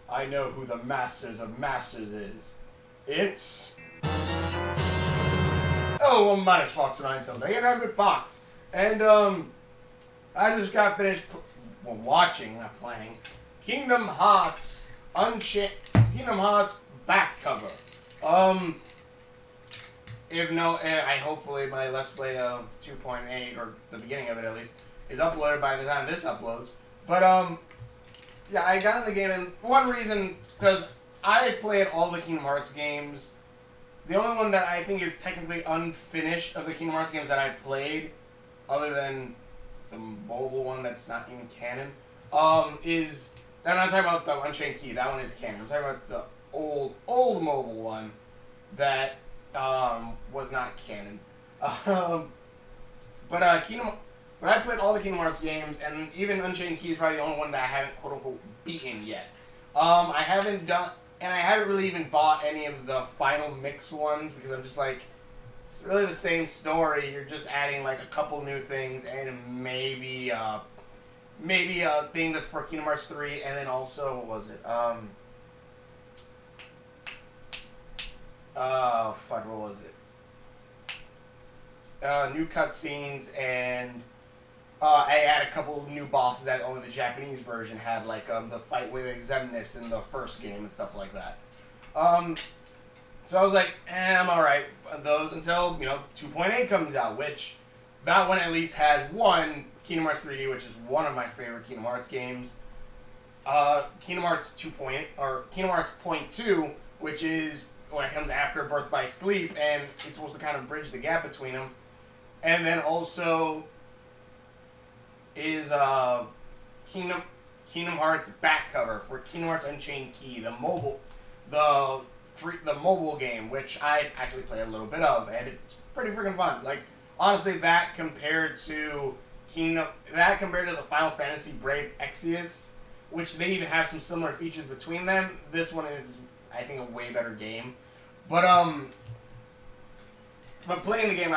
I know who the Masters of Masters is. It's... Oh, well, minus Fox 9 something. And I'm with Fox. And, I just got finished watching, not playing, Kingdom Hearts Kingdom Hearts back cover. If no, I hopefully my Let's Play of 2.8, or the beginning of it at least, is uploaded by the time this uploads. But, yeah, I got in the game, and one reason, because I played all the Kingdom Hearts games. The only one that I think is technically unfinished of the Kingdom Hearts games that I played, other than the mobile one that's not in canon, is... I'm not talking about the Unchained Key, that one is canon. I'm talking about the old mobile one that was not canon. But I played all the Kingdom Hearts games, and even Unchained Key is probably the only one that I haven't quote-unquote beaten yet. I haven't really even bought any of the final mix ones, because I'm just like, it's really the same story. You're just adding like a couple new things and maybe a thing for Kingdom Hearts 3, and then also, what was it? What was it? New cutscenes, and I had a couple new bosses that only the Japanese version had, like the fight with Xemnas in the first game and stuff like that. So I was like, I'm alright those until, 2.8 comes out, which that one at least has one Kingdom Hearts 3D, which is one of my favorite Kingdom Hearts games. Kingdom Hearts 2.8, or Kingdom Hearts Point 2, which is what comes after Birth by Sleep, and it's supposed to kind of bridge the gap between them. And then also is Kingdom Hearts back cover for Kingdom Hearts Unchained Key, the mobile game, which I actually play a little bit of, and it's pretty freaking fun. Like, honestly, that compared to the Final Fantasy Brave Exvius, which they even have some similar features between them, this one is, I think, a way better game. But playing the game,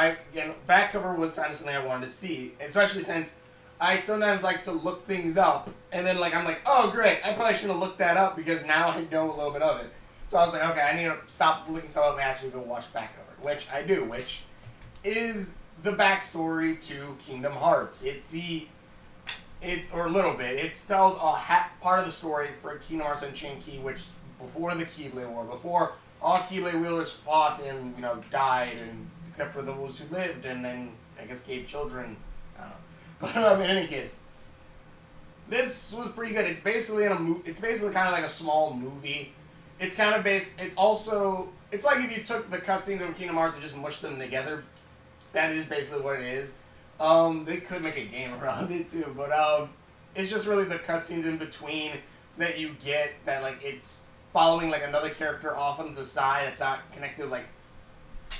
back cover was kind of something I wanted to see, especially since I sometimes like to look things up, and then I'm like, oh great, I probably should have looked that up because now I know a little bit of it. So I was like, okay, I need to stop looking stuff up and actually go watch back cover, which I do, which is the backstory to Kingdom Hearts. It's a little bit. It's told part of the story for Kingdom Hearts Unchained Key, which before the Keyblade War, before all Keyblade wielders fought and died, and except for those who lived, and then I guess gave children. I don't know. But in any case, this was pretty good. It's basically It's basically kind of like a small movie. It's kind of based. It's like if you took the cutscenes of Kingdom Hearts and just mushed them together. That is basically what it is. They could make a game around it too, but it's just really the cutscenes in between that you get that it's following another character off on the side that's not connected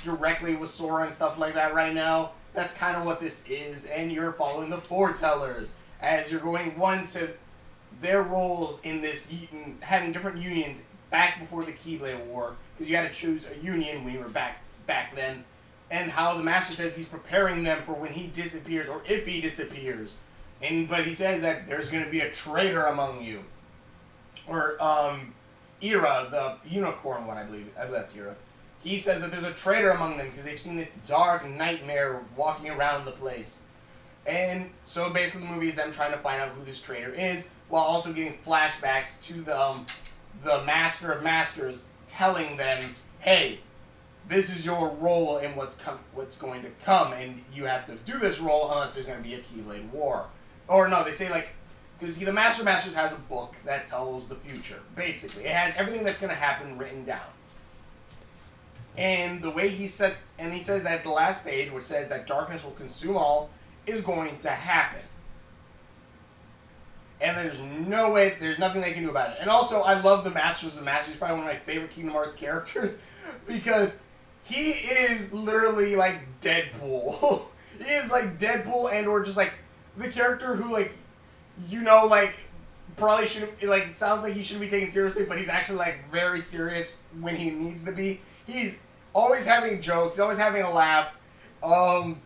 directly with Sora and stuff like that right now. That's kind of what this is, and you're following the foretellers as you're going to their roles in this, having different unions back before the Keyblade War, because you had to choose a union when you were back then, and how the Master says he's preparing them for when he disappears, or if he disappears, but he says that there's going to be a traitor among you, or Ira, the unicorn one, I believe that's Ira. He says that there's a traitor among them because they've seen this dark nightmare walking around the place. And so basically the movie is them trying to find out who this traitor is, while also getting flashbacks to the Master of Masters telling them, hey, this is your role in what's going to come, and you have to do this role unless there's going to be a Keyblade War. Or no, they say because the Master of Masters has a book that tells the future, basically. It has everything that's going to happen written down. And the way he says that at the last page, which says that darkness will consume all, is going to happen. And there's nothing they can do about it. And also, I love the Masters of Masters. He's probably one of my favorite Kingdom Hearts characters, because he is literally like Deadpool. He is like Deadpool, and or just the character who probably shouldn't, it sounds like he shouldn't be taken seriously, but he's actually very serious when he needs to be. He's always having jokes. He's always having a laugh. You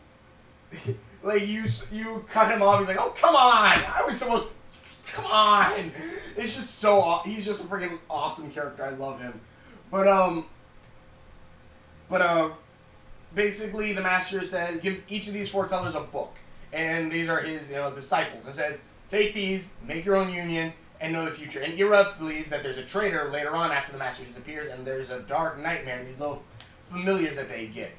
cut him off. He's like, "Oh, come on! I was supposed. Come on!" It's just he's just a freaking awesome character. I love him. But basically the master gives each of these foretellers a book, and these are his disciples. It says, take these, make your own unions, and know the future. And Ira believes that there's a traitor later on after the master disappears, and there's a dark nightmare, and these little familiars that they get.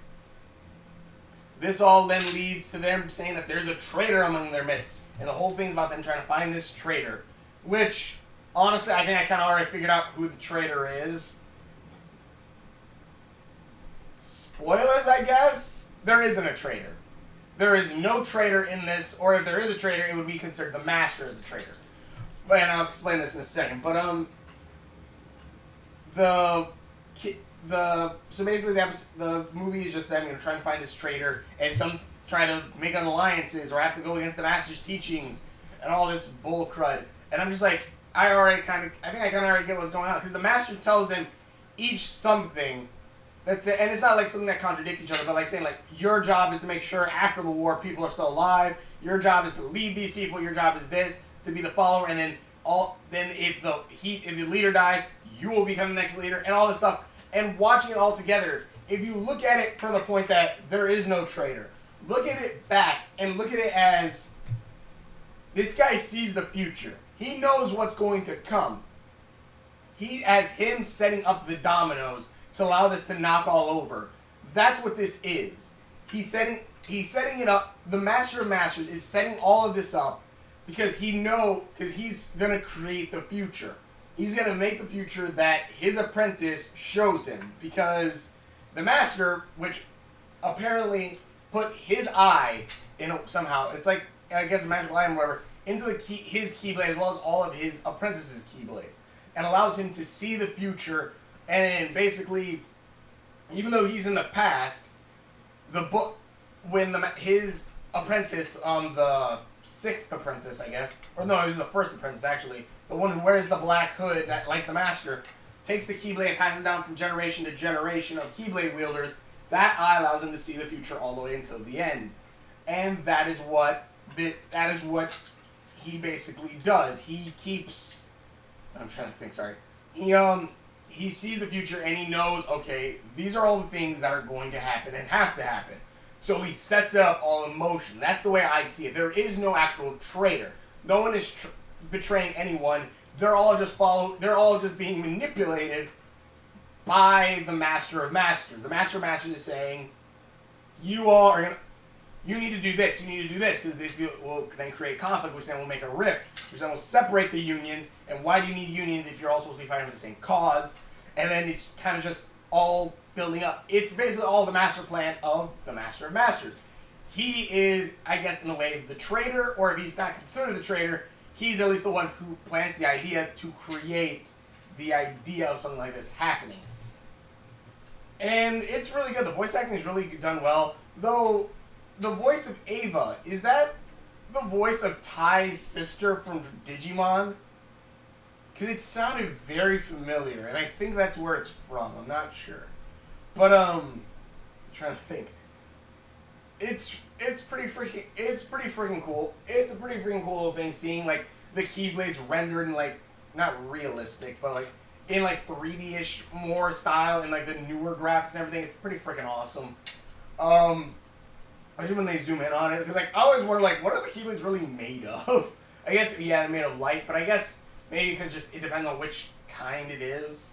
This all then leads to them saying that there's a traitor among their midst, and the whole thing's about them trying to find this traitor, which, honestly, I think I kind of already figured out who the traitor is. Spoilers, I guess? There isn't a traitor. There is no traitor in this, or if there is a traitor, it would be considered the master as the traitor. And I'll explain this in a second. But so basically the movie is just them trying to find this traitor, and some try to make alliances or have to go against the master's teachings and all this bull crud. And I'm just like, I think I kind of already get what's going on, because the master tells them each something. That's it. And it's not like something that contradicts each other, but like saying, like, your job is to make sure after the war people are still alive. Your job is to lead these people. Your job is this, to be the follower. And then if the leader dies, you will become the next leader, and all this stuff. And watching it all together, if you look at it from the point that there is no traitor, look at it back and look at it as this guy sees the future. He knows what's going to come. As him setting up the dominoes to allow this to knock all over. That's what this is. He's setting it up. The Master of Masters is setting all of this up because he's gonna create the future. He's gonna make the future that his apprentice shows him, because the Master, which apparently put his eye somehow, it's like, I guess a magical item or whatever, into his Keyblade as well as all of his apprentices' Keyblades, and allows him to see the future. And basically, even though he's in the past, the book, when his apprentice, the sixth apprentice, I guess, or no, he was the first apprentice actually, the one who wears the black hood, that like the master, takes the Keyblade and passes it down from generation to generation of Keyblade wielders. That eye allows him to see the future all the way until the end, and that is what he basically does. He keeps. I'm trying to think. Sorry. He sees the future and he knows, okay, these are all the things that are going to happen and have to happen. So he sets it up all in motion. That's the way I see it. There is no actual traitor. No one is betraying anyone. They're all just being manipulated by the Master of Masters. The Master of Masters is saying, you need to do this, because this will then create conflict, which then will make a rift, which then will separate the unions. And why do you need unions if you're all supposed to be fighting for the same cause? And then it's kind of just all building up. It's basically all the master plan of the Master of Masters. He is, I guess, in a way, the traitor, or if he's not considered the traitor, he's at least the one who plants the idea to create the idea of something like this happening. And it's really good. The voice acting is really done well. Though, the voice of Ava, is that the voice of Ty's sister from Digimon? Because it sounded very familiar, and I think that's where it's from. I'm not sure. But, I'm trying to think. It's pretty freaking cool. It's a pretty freaking cool little thing, seeing, like, the Keyblades rendered in, like, not realistic, but, like, in, like, 3D-ish more style, and, like, the newer graphics and everything. It's pretty freaking awesome. Especially when they zoom in on it, because, like, I always wonder, like, what are the Keyblades really made of? I guess, yeah, they're made of light, but I guess maybe because just it depends on which kind it is.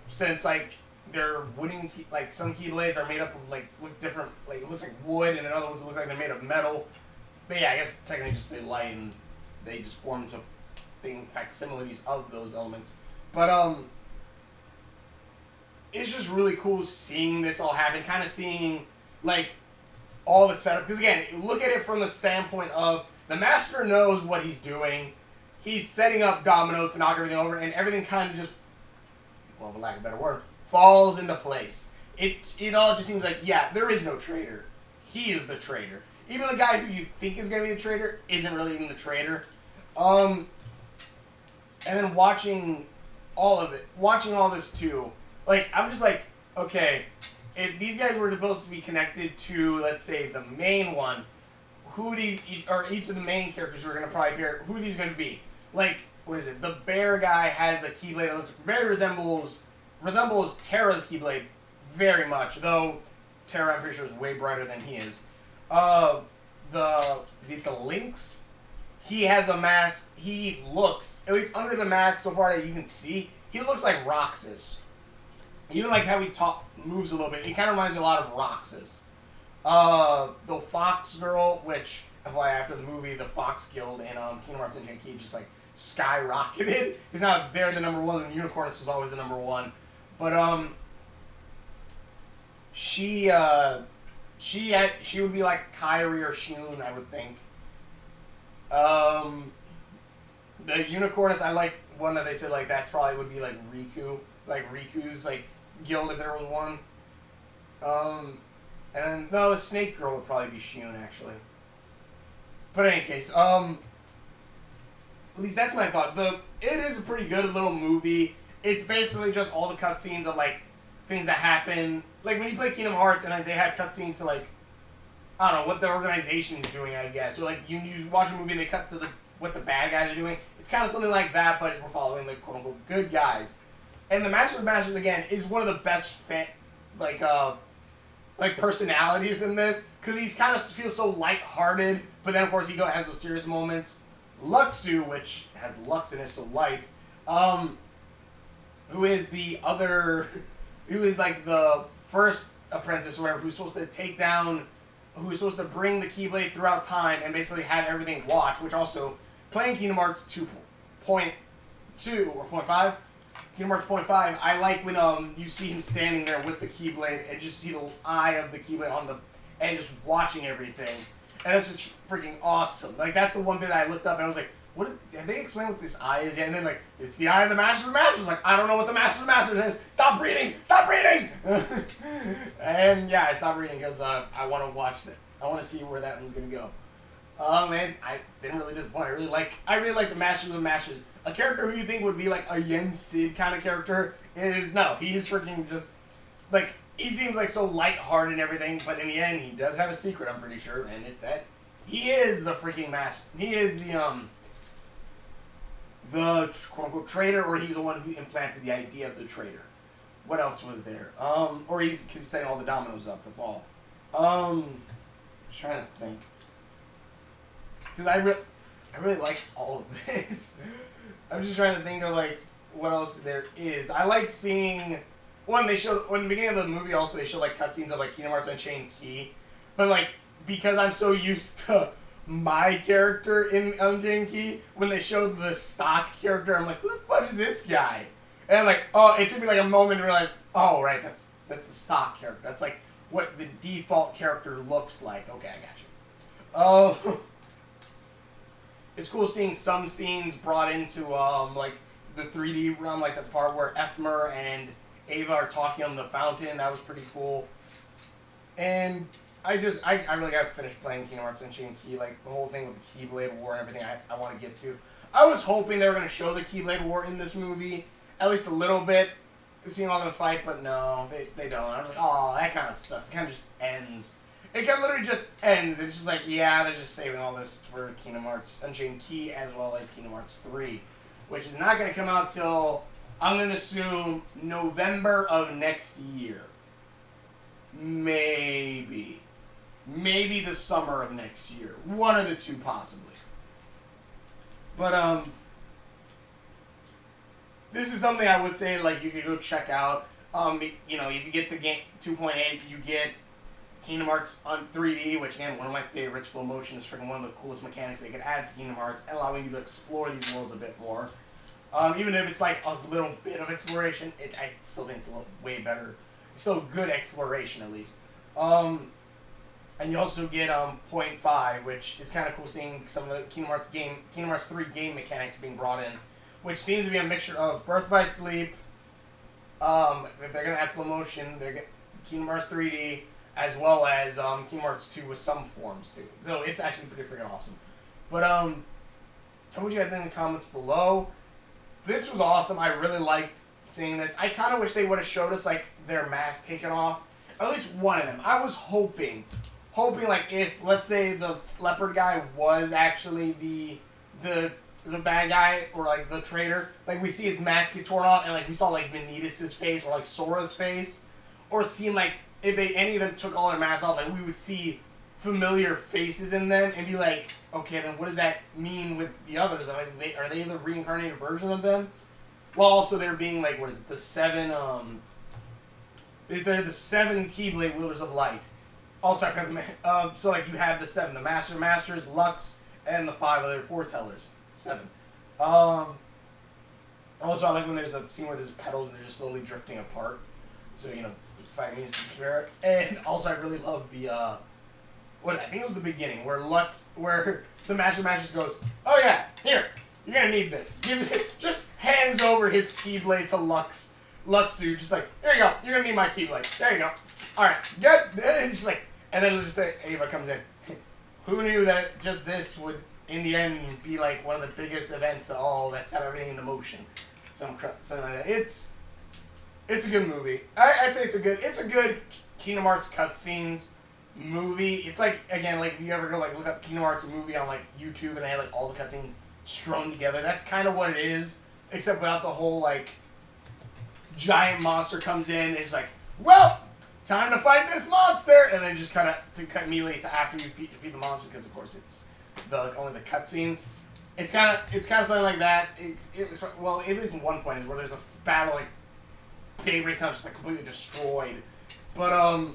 Since, like, they're wooden, like, some Keyblades are made up of, like, look different, like, it looks like wood, and then other ones look like they're made of metal. But yeah, I guess technically just say light, and they just form into facsimiles of those elements. But, it's just really cool seeing this all happen, kind of seeing, like, all the setup. Because again, look at it from the standpoint of the master knows what he's doing. He's setting up dominoes to knock everything over, and everything kind of just, well, for lack of a better word, falls into place. It all just seems like, yeah, there is no traitor. He is the traitor. Even the guy who you think is going to be the traitor isn't really even the traitor. And then watching all of it, watching all this too, like, I'm just like, okay, if these guys were supposed to be connected to, let's say, the main one, or each of the main characters who are going to probably appear, who are these going to be? Like, what is it? The bear guy has a Keyblade that looks very resembles Terra's Keyblade very much, though Terra, I'm pretty sure, is way brighter than he is. Is it the Lynx? He has a mask. He looks, at least under the mask so far that you can see, he looks like Roxas. Even like how he moves a little bit. He kind of reminds me a lot of Roxas. The Fox Girl, which, after the movie, the Fox Guild in Kingdom Hearts and Genki just like skyrocketed. Because now they're the number one, and Unicornus was always the number one. But she would be like Kairi or Shun, I would think. The Unicornus, I like one that they said like that's probably would be like Riku, like Riku's like guild if there was one. And no, the Snake Girl would probably be Shun actually. But in any case, at least that's my thought. It is a pretty good little movie. It's basically just all the cutscenes of like things that happen. Like when you play Kingdom Hearts and like, they had cutscenes to like, I don't know, what the organization is doing, I guess. Or like you watch a movie and they cut to what the bad guys are doing. It's kind of something like that, but we're following the quote unquote good guys. And the Master of Masters again is one of the best personalities in this, because he's kind of feels so lighthearted, but then of course he has those serious moments. Luxu, which has Lux in it, so light, who is like the first apprentice or whatever, who's supposed to bring the Keyblade throughout time and basically have everything watch, which also, playing Kingdom Hearts 2.2 or 0.5, Kingdom Hearts 0.5, I like when you see him standing there with the Keyblade and just see the eye of the Keyblade and just watching everything. And it's just freaking awesome. Like, that's the one bit that I looked up and I was like, have they explained what this eye is yet? And then, like, it's the eye of the Master of Masters. Like, I don't know what the Master of Masters is. Stop reading! Stop reading! And, yeah, I stopped reading because I want to watch it. I want to see where that one's going to go. Man, I didn't really disappoint. I really like the Masters of Masters. A character who you think would be, like, a Yen Sid kind of character he's freaking just, like, he seems, like, so lighthearted and everything, but in the end, he does have a secret, I'm pretty sure, and it's that he is the freaking master. He is the quote-unquote traitor, or he's the one who implanted the idea of the traitor. What else was there? Or he's setting all the dominoes up to fall. I'm trying to think. Because I really like all of this. I'm just trying to think of, like, what else there is. I like seeing... When the beginning of the movie also, they showed, like, cutscenes of, like, Kingdom Hearts Unchained Key. But, like, because I'm so used to my character in Unchained Key, when they showed the stock character, I'm like, who the fuck is this guy? And I'm like, oh, it took me, like, a moment to realize, oh, right, that's the stock character. That's, like, what the default character looks like. Okay, I got you. Oh... It's cool seeing some scenes brought into, like, the 3D realm, like the part where Ephmer and Ava are talking on the fountain. That was pretty cool. And I really got to finish playing Kingdom Hearts Unchained Key, like, the whole thing with the Keyblade War and everything I want to get to. I was hoping they were going to show the Keyblade War in this movie, at least a little bit, seeing all them fight, but no, they don't. I was like, oh, that kind of sucks. It kind of just ends. It kind of literally just ends. It's just like, yeah, they're just saving all this for Kingdom Hearts Unchained Key as well as Kingdom Hearts 3, which is not going to come out till, I'm going to assume, November of next year. Maybe. Maybe the summer of next year. One of the two, possibly. But, this is something I would say, like, you could go check out. You know, if you get the game 2.8, you get Kingdom Hearts on 3D, which again, one of my favorites. Full motion is freaking one of the coolest mechanics they could add to Kingdom Hearts, allowing you to explore these worlds a bit more. Even if it's like a little bit of exploration, I still think it's a little way better. It's still good exploration at least. And you also get 0.5, which is kind of cool seeing some of the Kingdom Hearts 3 game mechanics being brought in, which seems to be a mixture of Birth by Sleep. If they're gonna add full motion, they're get Kingdom Hearts 3D. As well as Kingdom Hearts 2 with some forms too. So it's actually pretty freaking awesme. But tell me what you guys think in the comments below. This was awesome. I really liked seeing this. I kind of wish they would have showed us like their mask taken off. At least one of them. I was hoping like if, let's say, the leopard guy was actually the the bad guy or like the traitor, like we see his mask get torn off, and like we saw like Vanitas' face or like Sora's face, or seem like if they any of them took all their masks off, like we would see familiar faces in them and be like, okay, then what does that mean with the others? Like, are they the reincarnated version of them? Well, also they're being like, what is it, the seven they're the seven Keyblade wielders of light. Also, I forgot the so like you have the seven, the Masters, Lux, and the five other foretellers. Seven. Also, I like when there's a scene where there's petals and they're just slowly drifting apart. So, you know, fighting music spirit. And also, I really love the, what, I think it was the beginning, where the Masters goes, oh yeah, here, you're gonna need this. Just hands over his Keyblade to Luxu, just like, here you go, you're gonna need my Keyblade. There you go. Alright, good. And just like, and then just Ava comes in. Who knew that just this would, in the end, be like one of the biggest events of all that set everything into motion? Something like that. It's a good movie. I'd say it's a good Kingdom Hearts cutscenes movie. It's like, again, like if you ever go like look up Kingdom Hearts movie on like YouTube and they have like all the cutscenes strung together. That's kind of what it is, except without the whole like giant monster comes in and it's like, well, time to fight this monster, and then just kind of cut immediately to after you defeat the monster, because of course it's only the cutscenes. It's kind of something like that. Well, at least in one point is where there's a battle like Daybreak Town just like completely destroyed. But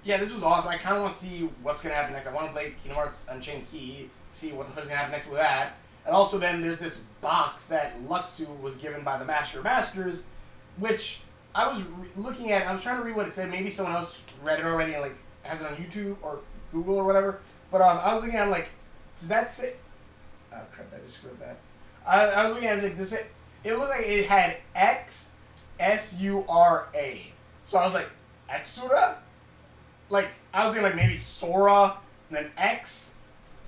yeah, this was awesome. I kind of want to see what's gonna happen next. I want to play Kingdom Hearts Unchained Key, see what the fuck's gonna happen next with that. And also then there's this box that Luxu was given by the Master of Masters, which I was looking at. I was trying to read what it said. Maybe someone else read it already and like has it on YouTube or Google or whatever. But I was looking at like, does that say? Oh crap! I just screwed that. I was looking at it like, does it? It looked like it had X S-U-R-A. So I was like, Xura? Like I was thinking like maybe Sora and then X.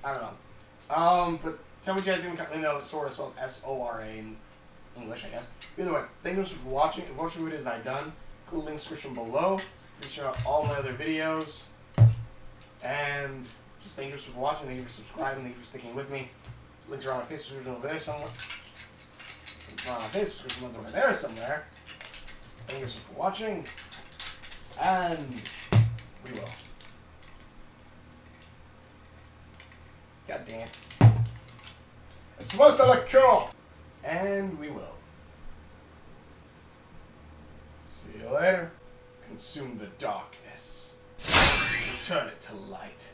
I don't know. But tell me what you guys think. You know, Sora spelled S-O-R-A in English, I guess. Either way, thank you so much for watching. If watching videos I've done, click the link description below. You check out all my other videos. And just thank you for watching. Thank you for subscribing. Thank you for sticking with me. So links are on my Facebook description over there somewhere. Links are on my Facebook description over there somewhere. Thank you for watching. And we will. God damn. It's supposed to look cool. And we will. See you later. Consume the darkness. Turn it to light.